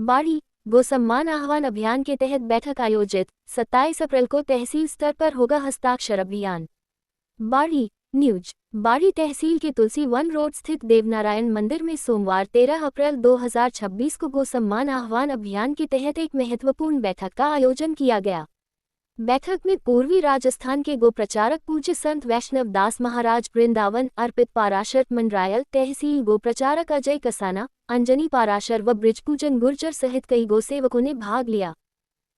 बाड़ी गो सम्मान आह्वान अभियान के तहत बैठक आयोजित। 27 अप्रैल को तहसील स्तर पर होगा हस्ताक्षर अभियान। बाड़ी न्यूज। बाड़ी तहसील के तुलसी वन रोड स्थित देवनारायण मंदिर में सोमवार 13 अप्रैल 2026 को गो सम्मान आह्वान अभियान के तहत एक महत्वपूर्ण बैठक का आयोजन किया गया। बैठक में पूर्वी राजस्थान के गो प्रचारक पूज्य संत वैष्णव दास महाराज वृंदावन अर्पित पाराशर मंडरायल, तहसील गो प्रचारक अजय कसाना, अंजनी पाराशर व ब्रिजपूजन गुर्जर सहित कई गो सेवकों ने भाग लिया।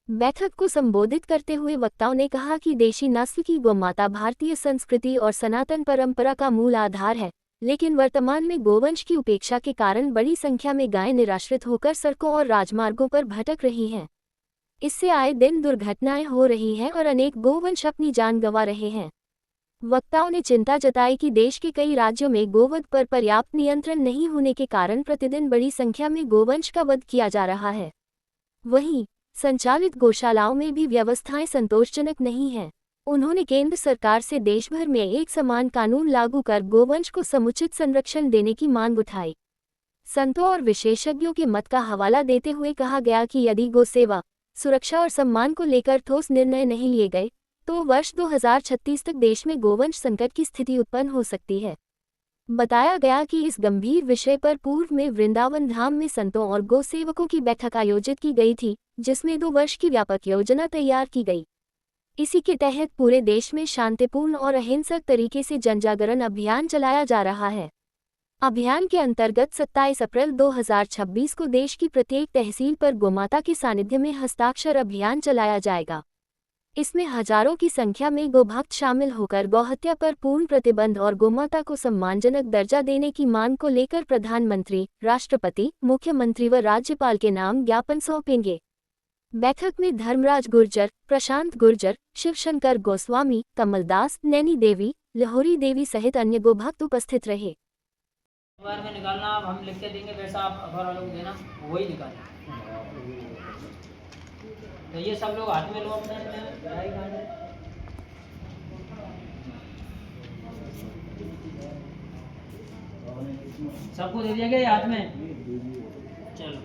बैठक को संबोधित करते हुए वक्ताओं ने कहा कि देशी नस्ल की गौमाता भारतीय संस्कृति और सनातन परंपरा का मूल आधार है, लेकिन वर्तमान में गोवंश की उपेक्षा के कारण बड़ी संख्या में गायें निराश्रित होकर सड़कों और राजमार्गों पर भटक रही हैं। इससे आए दिन दुर्घटनाएं हो रही हैं और अनेक गोवंश अपनी जान गंवा रहे हैं। वक्ताओं ने चिंता जताई कि देश के कई राज्यों में गोवध पर पर्याप्त नियंत्रण नहीं होने के कारण प्रतिदिन बड़ी संख्या में गोवंश का वध किया जा रहा है। वहीं संचालित गौशालाओं में भी व्यवस्थाएं संतोषजनक नहीं हैं। उन्होंने केंद्र सरकार से देश भर में एक समान कानून लागू कर गोवंश को समुचित संरक्षण देने की मांग उठाई। संतों और विशेषज्ञों के मत का हवाला देते हुए कहा गया कि यदि गौ सेवा, सुरक्षा और सम्मान को लेकर ठोस निर्णय नहीं लिए गए तो वर्ष 2036 तक देश में गोवंश संकट की स्थिति उत्पन्न हो सकती है। बताया गया कि इस गंभीर विषय पर पूर्व में वृंदावन धाम में संतों और गौ सेवकों की बैठक आयोजित की गई थी, जिसमें 2 वर्ष की व्यापक योजना तैयार की गई। इसी के तहत पूरे देश में शांतिपूर्ण और अहिंसक तरीके से जनजागरण अभियान चलाया जा रहा है। अभियान के अंतर्गत 27 अप्रैल 2026 को देश की प्रत्येक तहसील पर गोमाता के सानिध्य में हस्ताक्षर अभियान चलाया जाएगा। इसमें हजारों की संख्या में गोभक्त शामिल होकर गौहत्या पर पूर्ण प्रतिबंध और गोमाता को सम्मानजनक दर्जा देने की मांग को लेकर प्रधानमंत्री, राष्ट्रपति, मुख्यमंत्री व राज्यपाल के नाम ज्ञापन सौंपेंगे। बैठक में धर्मराज गुर्जर, प्रशांत गुर्जर, शिवशंकर गोस्वामी, कमलदास, नैनी देवी, लहोरी देवी सहित अन्य गोभक्त उपस्थित रहे। अखबार में निकालना, अब हम लिख के देंगे वैसा आप अखबार वालों को देना, वही निकालना। तो ये सब लोग हाथ में लो अपने सबको दे दिया गया हाथ में। चलो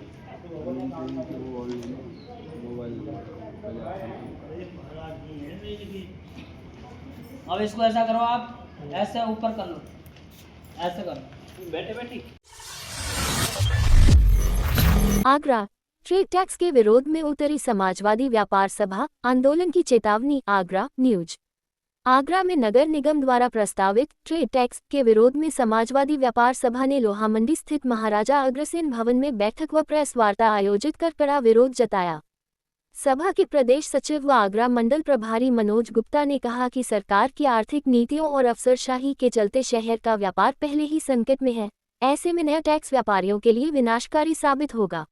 अब इसको ऐसा करो, आप ऐसे ऊपर कर लो, ऐसे करो, बैठे बैठी। आगरा ट्रेड टैक्स के विरोध में उतरी समाजवादी व्यापार सभा, आंदोलन की चेतावनी। आगरा न्यूज। आगरा में नगर निगम द्वारा प्रस्तावित ट्रेड टैक्स के विरोध में समाजवादी व्यापार सभा ने लोहा मंडी स्थित महाराजा अग्रसेन भवन में बैठक व प्रेस वार्ता आयोजित कर कड़ा विरोध जताया। सभा के प्रदेश सचिव व आगरा मंडल प्रभारी मनोज गुप्ता ने कहा कि सरकार की आर्थिक नीतियों और अफसरशाही के चलते शहर का व्यापार पहले ही संकट में है। ऐसे में नया टैक्स व्यापारियों के लिए विनाशकारी साबित होगा।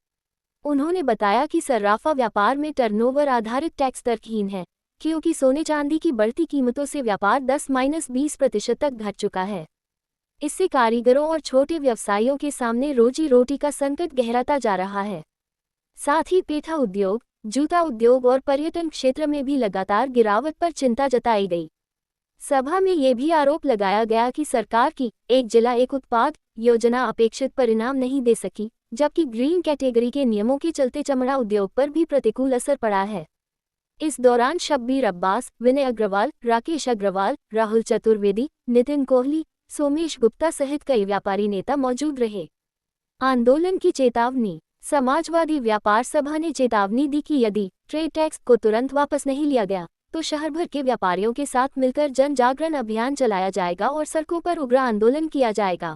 उन्होंने बताया कि सर्राफा व्यापार में टर्नओवर आधारित टैक्स तर्कहीन है, क्योंकि सोने चांदी की बढ़ती कीमतों से व्यापार 10-20% तक घट चुका है। इससे कारीगरों और छोटे व्यवसायियों के सामने रोजी रोटी का संकट गहराता जा रहा है। साथ ही पेठा उद्योग, जूता उद्योग और पर्यटन क्षेत्र में भी लगातार गिरावट पर चिंता जताई गई। सभा में ये भी आरोप लगाया गया कि सरकार की एक जिला एक उत्पाद योजना अपेक्षित परिणाम नहीं दे सकी, जबकि ग्रीन कैटेगरी के नियमों के चलते चमड़ा उद्योग पर भी प्रतिकूल असर पड़ा है। इस दौरान शब्बीर अब्बास, विनय अग्रवाल, राकेश अग्रवाल, राहुल चतुर्वेदी, नितिन कोहली, सोमेश गुप्ता सहित कई व्यापारी नेता मौजूद रहे। आंदोलन की चेतावनी। समाजवादी व्यापार सभा ने चेतावनी दी कि यदि ट्रेड टैक्स को तुरंत वापस नहीं लिया गया तो शहर भर के व्यापारियों के साथ मिलकर जन जागरण अभियान चलाया जाएगा और सड़कों पर उग्र आंदोलन किया जाएगा।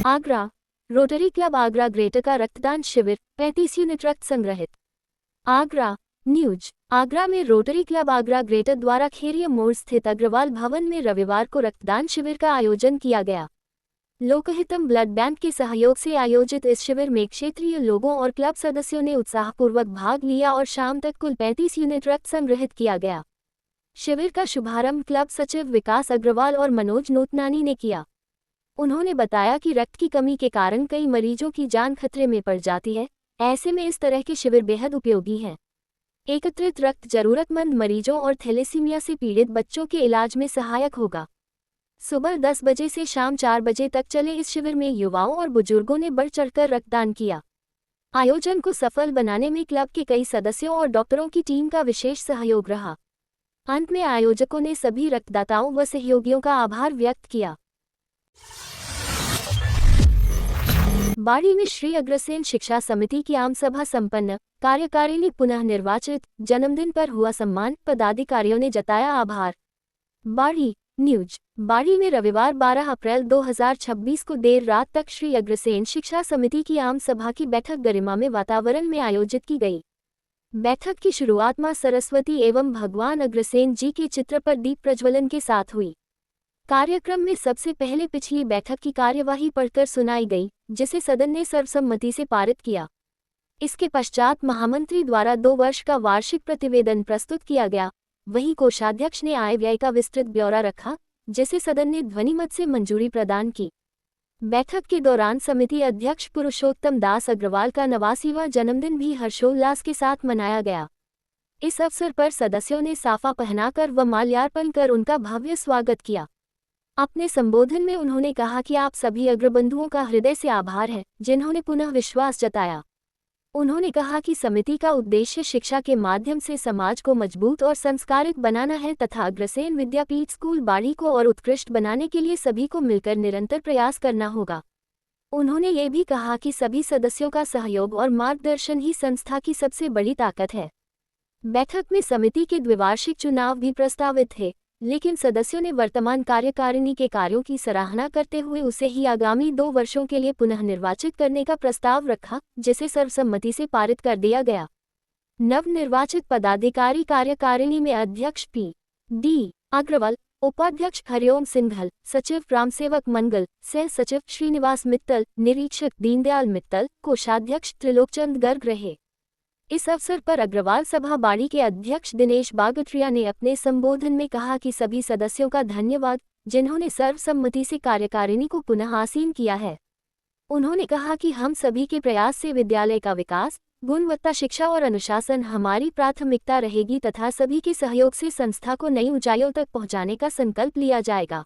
Agra rotary club Agra greater का रक्तदान शिविर, 35 यूनिट रक्त संग्रहित। आगरा न्यूज। आगरा में रोटरी क्लब आगरा ग्रेटर द्वारा खेरिया मोड़ स्थित अग्रवाल भवन में रविवार को रक्तदान शिविर का आयोजन किया गया। लोकहितम ब्लड बैंक के सहयोग से आयोजित इस शिविर में क्षेत्रीय लोगों और क्लब सदस्यों ने उत्साहपूर्वक भाग लिया और शाम तक कुल 35 यूनिट रक्त संग्रहित किया गया। शिविर का शुभारंभ क्लब सचिव विकास अग्रवाल और मनोज नोतनानी ने किया। उन्होंने बताया कि रक्त की कमी के कारण कई मरीजों की जान खतरे में पड़ जाती है, ऐसे में इस तरह के शिविर बेहद उपयोगी हैं। एकत्रित रक्त जरूरतमंद मरीजों और थैलेसीमिया से पीड़ित बच्चों के इलाज में सहायक होगा। सुबह 10 बजे से शाम 4 बजे तक चले इस शिविर में युवाओं और बुजुर्गों ने बढ़ चढ़कर रक्तदान किया। आयोजन को सफल बनाने में क्लब के कई सदस्यों और डॉक्टरों की टीम का विशेष सहयोग रहा। अंत में आयोजकों ने सभी रक्तदाताओं व सहयोगियों का आभार व्यक्त किया। बाड़ी में श्री अग्रसेन शिक्षा समिति की आम सभा संपन्न, कार्यकारिणी पुनः निर्वाचित, जन्मदिन पर हुआ सम्मान, पदाधिकारियों ने जताया आभार। बाड़ी न्यूज। बाड़ी में रविवार 12 अप्रैल 2026 को देर रात तक श्री अग्रसेन शिक्षा समिति की आम सभा की बैठक गरिमामय वातावरण में आयोजित की गई। बैठक की शुरुआत मां सरस्वती एवं भगवान अग्रसेन जी के चित्र पर दीप प्रज्वलन के साथ हुई। कार्यक्रम में सबसे पहले पिछली बैठक की कार्यवाही पढ़कर सुनाई गई, जिसे सदन ने सर्वसम्मति से पारित किया। इसके पश्चात महामंत्री द्वारा 2 वर्ष का वार्षिक प्रतिवेदन प्रस्तुत किया गया। वहीं कोषाध्यक्ष ने आय व्यय का विस्तृत ब्यौरा रखा, जिसे सदन ने ध्वनिमत से मंजूरी प्रदान की। बैठक के दौरान समिति अध्यक्ष पुरुषोत्तम दास अग्रवाल का 89वां जन्मदिन भी हर्षोल्लास के साथ मनाया गया। इस अवसर पर सदस्यों ने साफा पहनाकर व माल्यार्पण कर उनका भव्य स्वागत किया। अपने संबोधन में उन्होंने कहा कि आप सभी अग्रबंधुओं का हृदय से आभार है, जिन्होंने पुनः विश्वास जताया। उन्होंने कहा कि समिति का उद्देश्य शिक्षा के माध्यम से समाज को मजबूत और संस्कारित बनाना है तथा अग्रसेन विद्यापीठ स्कूल बाड़ी को और उत्कृष्ट बनाने के लिए सभी को मिलकर निरंतर प्रयास करना होगा। उन्होंने ये भी कहा कि सभी सदस्यों का सहयोग और मार्गदर्शन ही संस्था की सबसे बड़ी ताकत है। बैठक में समिति के द्विवार्षिक चुनाव भी प्रस्तावित थे, लेकिन सदस्यों ने वर्तमान कार्यकारिणी के कार्यों की सराहना करते हुए उसे ही आगामी 2 वर्षों के लिए पुनः निर्वाचित करने का प्रस्ताव रखा, जिसे सर्वसम्मति से पारित कर दिया गया। नवनिर्वाचित पदाधिकारी कार्यकारिणी में अध्यक्ष P.D. अग्रवाल, उपाध्यक्ष हरिओम सिंघल, सचिव रामसेवक मंगल, सह सचिव श्रीनिवास मित्तल, निरीक्षक दीनदयाल मित्तल, कोषाध्यक्ष त्रिलोकचंद गर्ग रहे। इस अवसर पर अग्रवाल सभा बाड़ी के अध्यक्ष दिनेश बागट्रिया ने अपने संबोधन में कहा कि सभी सदस्यों का धन्यवाद, जिन्होंने सर्वसम्मति से कार्यकारिणी को पुनः आसीन किया है। उन्होंने कहा कि हम सभी के प्रयास से विद्यालय का विकास, गुणवत्ता शिक्षा और अनुशासन हमारी प्राथमिकता रहेगी तथा सभी के सहयोग से संस्था को नई ऊंचाइयों तक पहुंचाने का संकल्प लिया जाएगा।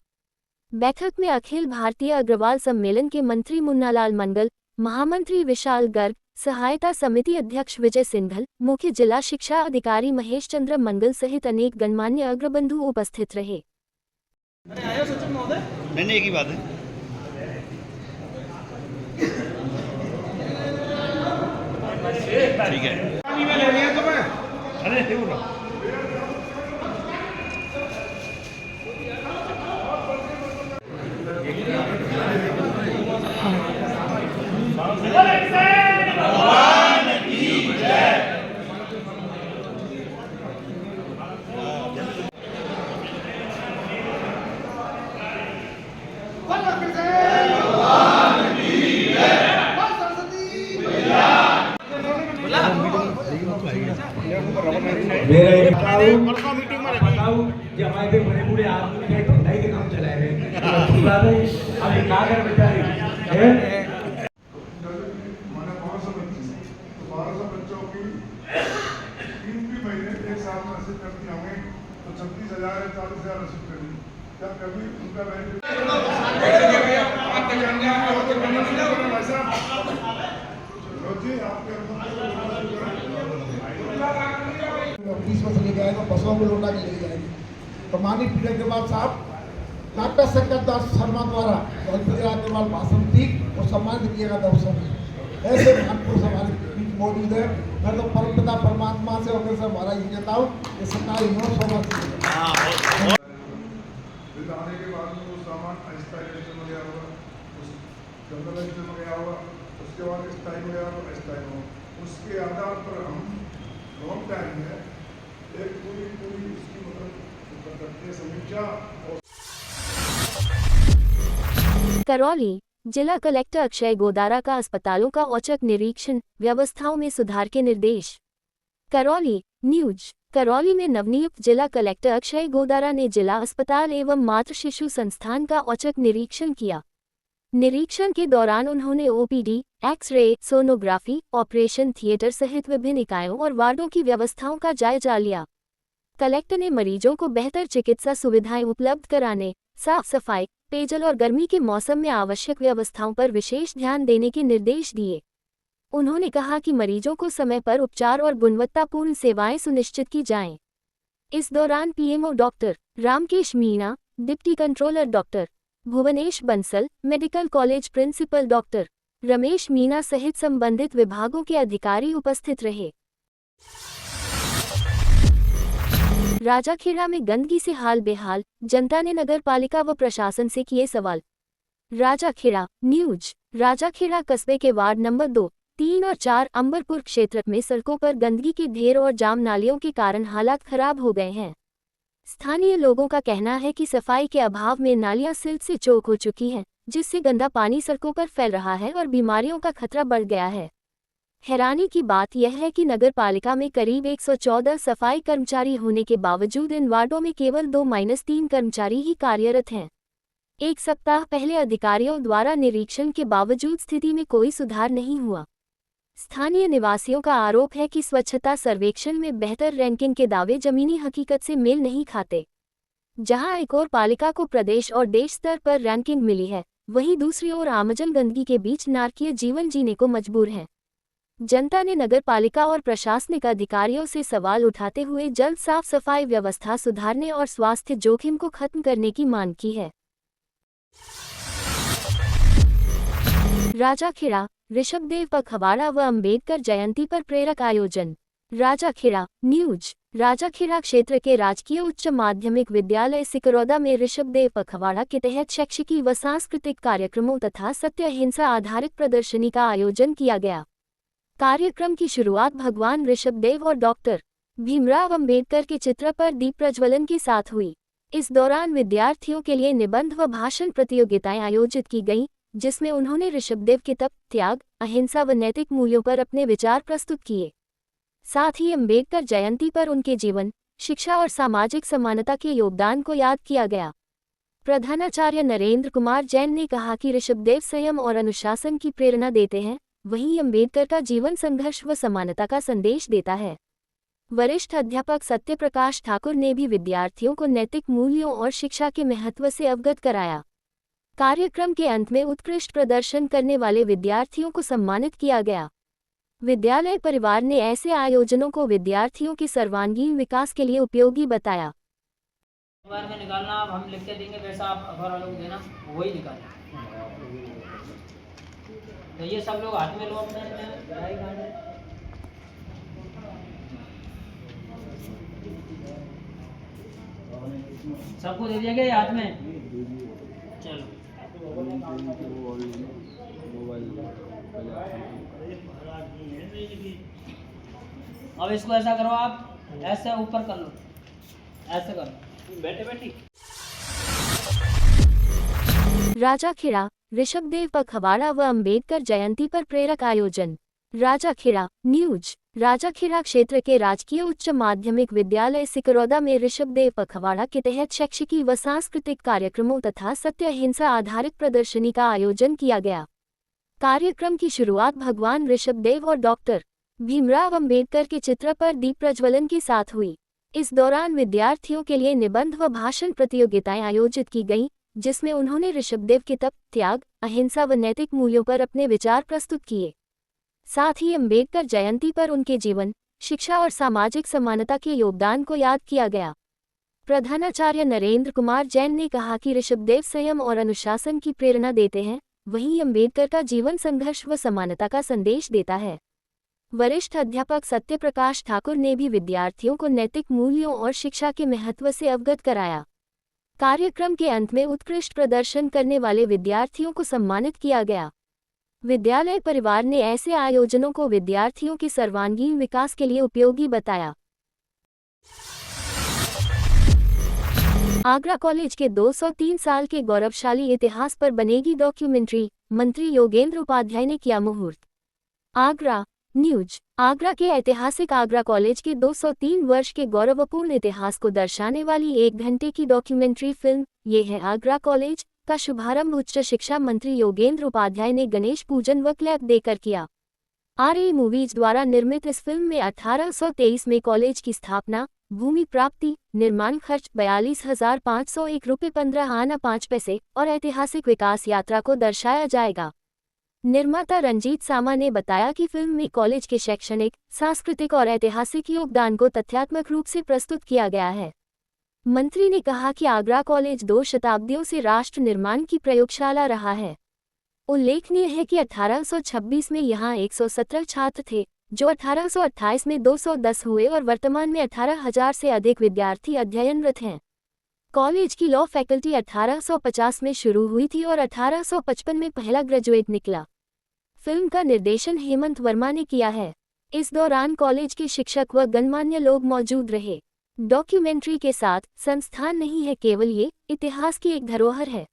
बैठक में अखिल भारतीय अग्रवाल सम्मेलन के मंत्री मुन्नालाल मंगल, महामंत्री विशाल गर्ग, सहायता समिति अध्यक्ष विजय सिंघल, मुख्य जिला शिक्षा अधिकारी महेश चंद्र मंगल सहित अनेक गणमान्य अग्रबंधु उपस्थित रहे। नहीं एक ही बात है। ठीक है। अरे मेरा एक बताऊं कि हमारे बड़े बूढ़े आदमी के ठंडाई के काम चलाए रहे अभी क्या कर बेचारे मैंने 1200 बच्चों की 3 महीने एक साल में रसीद कर दी हमें तो 36,000 या 40,000 रसीद कर दी। क्या कभी उनका पुलिस में चले जाएगा, बसों में लौटा के ले जाएगी। प्रमाणित पीड़क के बाद साहब डॉक्टर शंकर दास शर्मा द्वारा अग्रवाल भाषण ठीक और सम्मानित किया गया अवसर है। ऐसे महापुरुष हमारे बीच मौजूद है। मैं तो परमपिता परमात्मा से होकर से हमारा ये कहता हूँ कि सरकार यूँ सोना चाहिए। आने के बाद में वो सामान अस्थायी में गया होगा, उस जंगल में गया होगा, उसके बाद स्थायी में गया होगा, अस्थायी में, उसके आधार पर हम लॉन्ग टाइम में एक पूरी इसकी मतलब समीक्षा। करौली जिला कलेक्टर अक्षय गोदारा का अस्पतालों का औचक निरीक्षण, व्यवस्थाओं में सुधार के निर्देश। करौली न्यूज। करौली में नवनियुक्त जिला कलेक्टर अक्षय गोदारा ने जिला अस्पताल एवं मातृ शिशु संस्थान का औचक निरीक्षण किया। निरीक्षण के दौरान उन्होंने OPD, x-ray, sonography, operation theatre सहित विभिन्न इकाइयों और वार्डों की व्यवस्थाओं का जायजा लिया। कलेक्टर ने मरीजों को बेहतर चिकित्सा सुविधाएं उपलब्ध कराने, साफ सफाई, पेयजल और गर्मी के मौसम में आवश्यक व्यवस्थाओं पर विशेष ध्यान देने के निर्देश दिए। उन्होंने कहा कि मरीजों को समय पर उपचार और गुणवत्तापूर्ण सेवाएं सुनिश्चित की जाएं। इस दौरान PMO doctor Ramkesh Meena, deputy controller doctor Bhuvnesh Bansal, medical college principal doctor Ramesh Meena सहित संबंधित विभागों के अधिकारी उपस्थित रहे। राजाखेड़ा में गंदगी से हाल बेहाल, जनता ने नगर पालिका व प्रशासन से किए सवाल। राजाखेड़ा न्यूज। राजाखेड़ा कस्बे के वार्ड नंबर 2, 3 और 4 अंबरपुर क्षेत्र में सड़कों पर गंदगी के ढेर और जाम नालियों के कारण हालात खराब हो गए हैं। स्थानीय लोगों का कहना है कि सफाई के अभाव में नालियां सिल्ट से चोक हो चुकी हैं, जिससे गंदा पानी सड़कों पर फैल रहा है और बीमारियों का खतरा बढ़ गया है। हैरानी की बात यह है कि नगर पालिका में करीब 114 सफाई कर्मचारी होने के बावजूद इन वार्डों में केवल 2-3 कर्मचारी ही कार्यरत हैं। एक सप्ताह पहले अधिकारियों द्वारा निरीक्षण के बावजूद स्थिति में कोई सुधार नहीं हुआ। स्थानीय निवासियों का आरोप है कि स्वच्छता सर्वेक्षण में बेहतर रैंकिंग के दावे जमीनी हकीकत से मेल नहीं खाते। जहां एक ओर पालिका को प्रदेश और देश स्तर पर रैंकिंग मिली है, वहीं दूसरी ओर आमजन गंदगी के बीच नारकीय जीवन जीने को मजबूर है। जनता ने नगर पालिका और प्रशासनिक अधिकारियों से सवाल उठाते हुए जल्द साफ सफाई व्यवस्था सुधारने और स्वास्थ्य जोखिम को खत्म करने की मांग की है। राजाखेड़ा ऋषभदेव पखवाड़ा व अंबेडकर जयंती पर प्रेरक आयोजन। राजाखेड़ा न्यूज। राजाखेड़ा क्षेत्र के राजकीय उच्च माध्यमिक विद्यालय सिकरौदा में ऋषभदेव पखवाड़ा के तहत शैक्षिकी व सांस्कृतिक कार्यक्रमों तथा सत्य अहिंसा आधारित प्रदर्शनी का आयोजन किया गया। कार्यक्रम की शुरुआत भगवान ऋषभदेव और डॉक्टर भीमराव अंबेडकर के चित्र पर दीप प्रज्वलन के साथ हुई। इस दौरान विद्यार्थियों के लिए निबंध व भाषण प्रतियोगिताएं आयोजित की गईं, जिसमें उन्होंने ऋषभदेव के तप, त्याग, अहिंसा व नैतिक मूल्यों पर अपने विचार प्रस्तुत किए। साथ ही अंबेडकर जयंती पर उनके जीवन, शिक्षा और सामाजिक समानता के योगदान को याद किया गया। प्रधानाचार्य नरेंद्र कुमार जैन ने कहा कि ऋषभदेव संयम और अनुशासन की प्रेरणा देते हैं, वहीं अंबेडकर का जीवन संघर्ष व समानता का संदेश देता है। वरिष्ठ अध्यापक सत्यप्रकाश ठाकुर ने भी विद्यार्थियों को नैतिक मूल्यों और शिक्षा के महत्व से अवगत कराया। कार्यक्रम के अंत में उत्कृष्ट प्रदर्शन करने वाले विद्यार्थियों को सम्मानित किया गया। विद्यालय परिवार ने ऐसे आयोजनों को विद्यार्थियों के सर्वांगीण विकास के लिए उपयोगी बताया। अखबार में निकालना अब हम लिख के देंगे, वैसा आप अखबार वालों को देना, वही निकालना। तो ये सब लोग हाथ में लो अपने सबको दे दिया गया हाथ में। चलो अब इसको ऐसा करो, आप ऐसे ऊपर कर लो, ऐसे करो, बैठे बैठी। राजाखेड़ा ऋषभदेव पखवाड़ा व अंबेडकर जयंती पर प्रेरक आयोजन। राजाखेड़ा न्यूज। राजाखेड़ा क्षेत्र के राजकीय उच्च माध्यमिक विद्यालय सिकरौदा में ऋषभदेव पखवाड़ा के तहत शैक्षिकी व सांस्कृतिक कार्यक्रमों तथा सत्य अहिंसा आधारित प्रदर्शनी का आयोजन किया गया। कार्यक्रम की शुरुआत भगवान ऋषभदेव और डॉक्टर भीमराव अंबेडकर के चित्र पर दीप प्रज्वलन के साथ हुई। इस दौरान विद्यार्थियों के लिए निबंध व भाषण प्रतियोगिताएं आयोजित की गईं, जिसमें उन्होंने ऋषभदेव के तप, त्याग, अहिंसा व नैतिक मूल्यों पर अपने विचार प्रस्तुत किए। साथ ही अंबेडकर जयंती पर उनके जीवन, शिक्षा और सामाजिक समानता के योगदान को याद किया गया। प्रधानाचार्य नरेंद्र कुमार जैन ने कहा कि ऋषभदेव संयम और अनुशासन की प्रेरणा देते हैं, वहीं अंबेडकर का जीवन संघर्ष व समानता का संदेश देता है। वरिष्ठ अध्यापक सत्यप्रकाश ठाकुर ने भी विद्यार्थियों को नैतिक मूल्यों और शिक्षा के महत्व से अवगत कराया। कार्यक्रम के अंत में उत्कृष्ट प्रदर्शन करने वाले विद्यार्थियों को सम्मानित किया गया। विद्यालय परिवार ने ऐसे आयोजनों को विद्यार्थियों के सर्वांगीण विकास के लिए उपयोगी बताया। आगरा कॉलेज के 203 साल के गौरवशाली इतिहास पर बनेगी डॉक्यूमेंट्री, मंत्री योगेंद्र उपाध्याय ने किया मुहूर्त। आगरा न्यूज। आगरा के ऐतिहासिक आगरा कॉलेज के 203 वर्ष के गौरवपूर्ण इतिहास को दर्शाने वाली 1 घंटे की डॉक्यूमेंट्री फिल्म ये है आगरा कॉलेज का शुभारंभ उच्च शिक्षा मंत्री योगेंद्र उपाध्याय ने गणेश पूजन व क्लैप देकर किया। RA मूवीज द्वारा निर्मित इस फिल्म में 1823 में कॉलेज की स्थापना, भूमि प्राप्ति, निर्माण खर्च 42,501 रुपये 15 आना 5 पैसे और ऐतिहासिक विकास यात्रा को दर्शाया जाएगा। निर्माता रंजीत सामा ने बताया कि फिल्म में कॉलेज के शैक्षणिक, सांस्कृतिक और ऐतिहासिक योगदान को तथ्यात्मक रूप से प्रस्तुत किया गया है। मंत्री ने कहा कि आगरा कॉलेज 2 शताब्दियों से राष्ट्र निर्माण की प्रयोगशाला रहा है। उल्लेखनीय है कि 1826 में यहाँ 117 छात्र थे, जो 1828 में 210 हुए और वर्तमान में 18,000 से अधिक विद्यार्थी अध्ययनरत हैं। कॉलेज की लॉ फैकल्टी 1850 में शुरू हुई थी और 1855 में पहला ग्रेजुएट निकला। फिल्म का निर्देशन हेमंत वर्मा ने किया है। इस दौरान कॉलेज के शिक्षक व गणमान्य लोग मौजूद रहे। डॉक्यूमेंट्री के साथ संस्थान नहीं है केवल, ये इतिहास की एक धरोहर है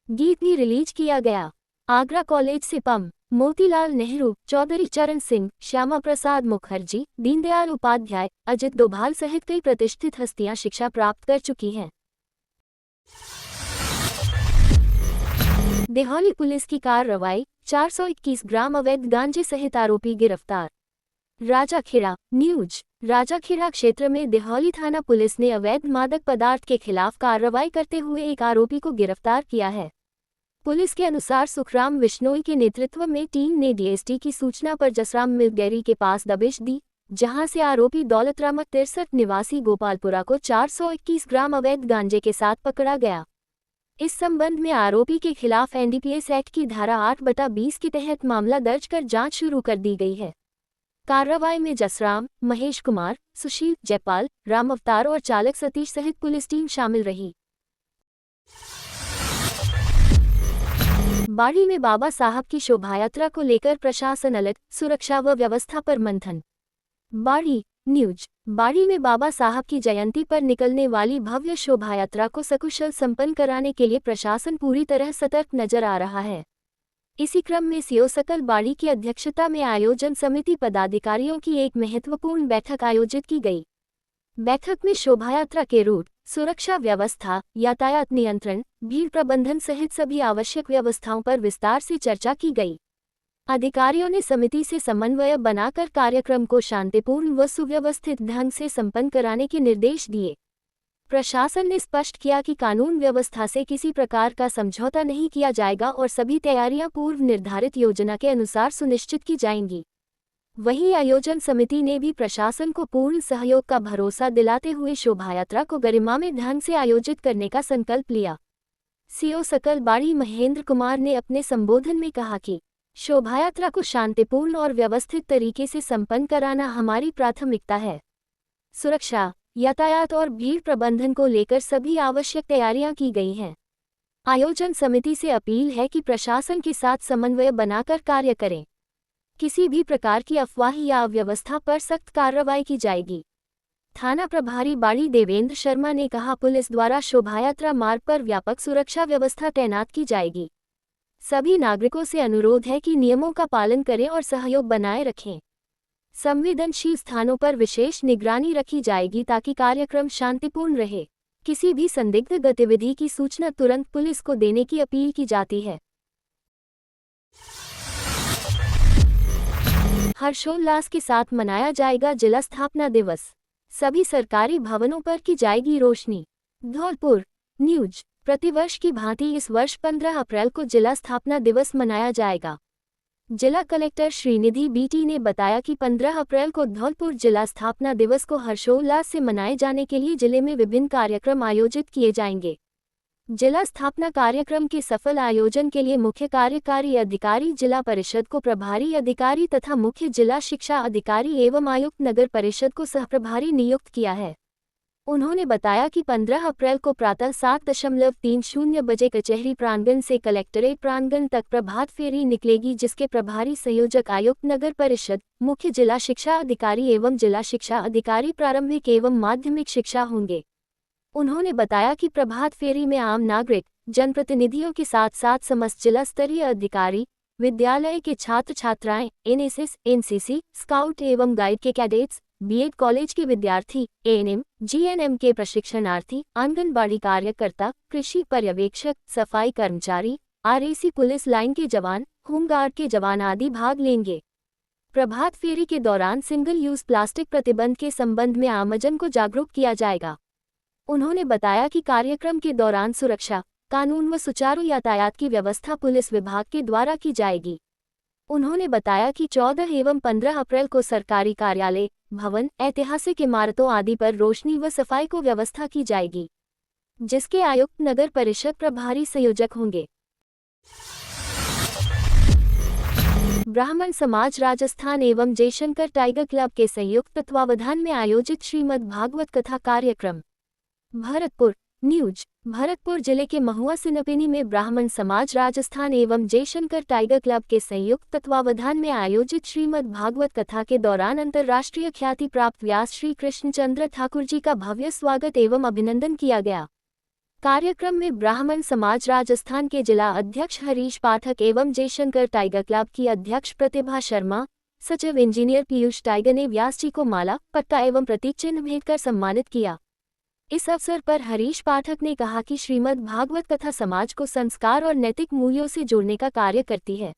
गीत भी रिलीज किया गया। आगरा कॉलेज से पम. मोतीलाल नेहरू, चौधरी चरण सिंह, श्यामा प्रसाद मुखर्जी, दीनदयाल उपाध्याय, अजित डोभाल सहित कई प्रतिष्ठित हस्तियां शिक्षा प्राप्त कर चुकी हैं। देहौली पुलिस की कार्रवाई, 421 ग्राम अवैध गांजे सहित आरोपी गिरफ्तार। राजाखेड़ा न्यूज। राजाखेड़ा क्षेत्र में देहौली थाना पुलिस ने अवैध मादक पदार्थ के खिलाफ कार्रवाई करते हुए एक आरोपी को गिरफ्तार किया है। पुलिस के अनुसार सुखराम विश्नोई के नेतृत्व में टीम ने डीएसटी की सूचना पर जसराम मिल्क डेयरी के पास दबिश दी, जहां से आरोपी दौलतराम 63 निवासी गोपालपुरा को 421 ग्राम अवैध गांजे के साथ पकड़ा गया। इस संबंध में आरोपी के खिलाफ एनडीपीएस एक्ट की धारा 8/20 के तहत मामला दर्ज कर जांच शुरू कर दी गई है। कार्रवाई में जसराम, महेश कुमार, सुशील, जयपाल, राम अवतार और चालक सतीश सहित पुलिस टीम शामिल रही। बाड़ी में बाबा साहब की शोभायात्रा को लेकर प्रशासन अलर्ट, सुरक्षा व व्यवस्था पर मंथन। बाड़ी न्यूज। बाड़ी में बाबा साहब की जयंती पर निकलने वाली भव्य शोभायात्रा को सकुशल संपन्न कराने के लिए प्रशासन पूरी तरह सतर्क नजर आ रहा है। इसी क्रम में सीओ सकल बाड़ी की अध्यक्षता में आयोजन समिति पदाधिकारियों की एक महत्वपूर्ण बैठक आयोजित की गई। बैठक में शोभायात्रा के रूट, सुरक्षा व्यवस्था, यातायात नियंत्रण, भीड़ प्रबंधन सहित सभी आवश्यक व्यवस्थाओं पर विस्तार से चर्चा की गई। अधिकारियों ने समिति से समन्वय बनाकर कार्यक्रम को शांतिपूर्ण व सुव्यवस्थित ढंग से संपन्न कराने के निर्देश दिए। प्रशासन ने स्पष्ट किया कि कानून व्यवस्था से किसी प्रकार का समझौता नहीं किया जाएगा और सभी तैयारियां पूर्व निर्धारित योजना के अनुसार सुनिश्चित की जाएंगी। वहीं आयोजन समिति ने भी प्रशासन को पूर्ण सहयोग का भरोसा दिलाते हुए शोभायात्रा को गरिमामय ढंग से आयोजित करने का संकल्प लिया। सीओ सकल बाड़ी महेंद्र कुमार ने अपने संबोधन में कहा कि शोभायात्रा को शांतिपूर्ण और व्यवस्थित तरीके से संपन्न कराना हमारी प्राथमिकता है। सुरक्षा, यातायात और भीड़ प्रबंधन को लेकर सभी आवश्यक तैयारियां की गई हैं। आयोजन समिति से अपील है कि प्रशासन के साथ समन्वय बनाकर कार्य करें। किसी भी प्रकार की अफवाह या अव्यवस्था पर सख्त कार्रवाई की जाएगी। थाना प्रभारी बाड़ी देवेंद्र शर्मा ने कहा, पुलिस द्वारा शोभायात्रा मार्ग पर व्यापक सुरक्षा व्यवस्था तैनात की जाएगी। सभी नागरिकों से अनुरोध है कि नियमों का पालन करें और सहयोग बनाए रखें। संवेदनशील स्थानों पर विशेष निगरानी रखी जाएगी ताकि कार्यक्रम शांतिपूर्ण रहे। किसी भी संदिग्ध गतिविधि की सूचना तुरंत पुलिस को देने की अपील की जाती है। हर्षोल्लास के साथ मनाया जाएगा जिला स्थापना दिवस। सभी सरकारी भवनों पर की जाएगी रोशनी। धौलपुर न्यूज। प्रतिवर्ष की भांति इस वर्ष 15 अप्रैल को जिला स्थापना दिवस मनाया जाएगा। जिला कलेक्टर श्रीनिधि बीटी ने बताया कि 15 अप्रैल को धौलपुर जिला स्थापना दिवस को हर्षोल्लास से मनाए जाने के लिए जिले में विभिन्न कार्यक्रम आयोजित किए जाएंगे। जिला स्थापना कार्यक्रम के सफल आयोजन के लिए मुख्य कार्यकारी अधिकारी जिला परिषद को प्रभारी अधिकारी तथा मुख्य जिला शिक्षा अधिकारी एवं आयुक्त नगर परिषद को सहप्रभारी नियुक्त किया है। उन्होंने बताया कि 15 अप्रैल को प्रातः 7:30 बजे कचहरी प्रांगण से कलेक्टरेट प्रांगण तक प्रभात फेरी निकलेगी, जिसके प्रभारी संयोजक आयुक्त नगर परिषद, मुख्य जिला शिक्षा अधिकारी एवं जिला शिक्षा अधिकारी प्रारंभिक एवं माध्यमिक शिक्षा होंगे। उन्होंने बताया कि प्रभात फेरी में आम नागरिक, जनप्रतिनिधियों के साथ साथ समस्त जिला स्तरीय अधिकारी, विद्यालय के छात्र छात्राएं, एनएसएस, एनसीसी, स्काउट एवं गाइड के कैडेट्स, बीएड कॉलेज के विद्यार्थी, एएनएम, जीएनएम के प्रशिक्षणार्थी, आंगनबाड़ी कार्यकर्ता, कृषि पर्यवेक्षक, सफाई कर्मचारी, आरएसी पुलिस लाइन के जवान, होमगार्ड के जवान आदि भाग लेंगे। प्रभात फेरी के दौरान सिंगल यूज प्लास्टिक प्रतिबंध के संबंध में आमजन को जागरूक किया जाएगा। उन्होंने बताया कि कार्यक्रम के दौरान सुरक्षा, कानून व सुचारू यातायात की व्यवस्था पुलिस विभाग के द्वारा की जाएगी। उन्होंने बताया कि 14 एवं 15 अप्रैल को सरकारी कार्यालय, भवन, ऐतिहासिक इमारतों आदि पर रोशनी व सफाई को व्यवस्था की जाएगी, जिसके आयुक्त नगर परिषद प्रभारी संयोजक होंगे। ब्राह्मण समाज राजस्थान एवं जयशंकर टाइगर क्लब के संयुक्त तत्वावधान में आयोजित श्रीमद् भागवत कथा कार्यक्रम। भरतपुर न्यूज। भरतपुर जिले के महुआ सिनपिनी में ब्राह्मण समाज राजस्थान एवं जयशंकर टाइगर क्लब के संयुक्त तत्वावधान में आयोजित श्रीमद् भागवत कथा के दौरान अंतर्राष्ट्रीय ख्याति प्राप्त व्यास श्री कृष्णचंद्र ठाकुर जी का भव्य स्वागत एवं अभिनंदन किया गया। कार्यक्रम में ब्राह्मण समाज राजस्थान के जिला अध्यक्ष हरीश पाठक एवं जयशंकर टाइगर क्लब की अध्यक्ष प्रतिभा शर्मा, सचिव इंजीनियर पीयूष टाइगर ने व्यास जी को माला, पट्टा एवं प्रतीक चिन्ह भेंट कर सम्मानित किया। इस अवसर पर हरीश पाठक ने कहा कि श्रीमद् भागवत कथा समाज को संस्कार और नैतिक मूल्यों से जोड़ने का कार्य करती है।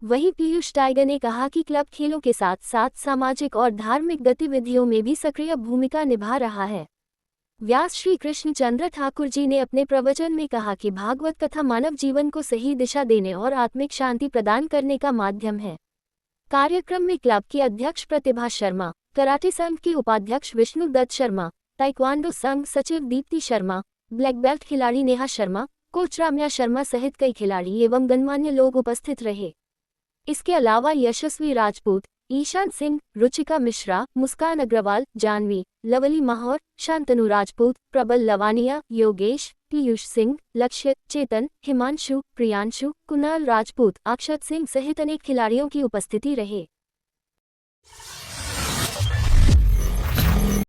वहीं पीयूष टाइगर ने कहा कि क्लब खेलों के साथ साथ सामाजिक और धार्मिक गतिविधियों में भी सक्रिय भूमिका निभा रहा है। व्यास श्री कृष्णचंद्र ठाकुर जी ने अपने प्रवचन में कहा कि भागवत कथा मानव जीवन को सही दिशा देने और आत्मिक शांति प्रदान करने का माध्यम है। कार्यक्रम में क्लब की अध्यक्ष प्रतिभा शर्मा, कराटे संघ के उपाध्यक्ष विष्णु दत्त शर्मा, ताइक्वांडो संघ सचिव दीप्ति शर्मा, ब्लैक बेल्ट खिलाड़ी नेहा शर्मा, कोच राम्या शर्मा सहित कई खिलाड़ी एवं गणमान्य लोग उपस्थित रहे। इसके अलावा यशस्वी राजपूत, ईशान सिंह, रुचिका मिश्रा, मुस्कान अग्रवाल, जानवी, लवली माहौर, शांतनु राजपूत, प्रबल लवानिया, योगेश, पीयूष सिंह, लक्ष्य, चेतन, हिमांशु, प्रियांशु, कुणाल राजपूत, अक्षत सिंह सहित अनेक खिलाड़ियों की उपस्थिति रहे।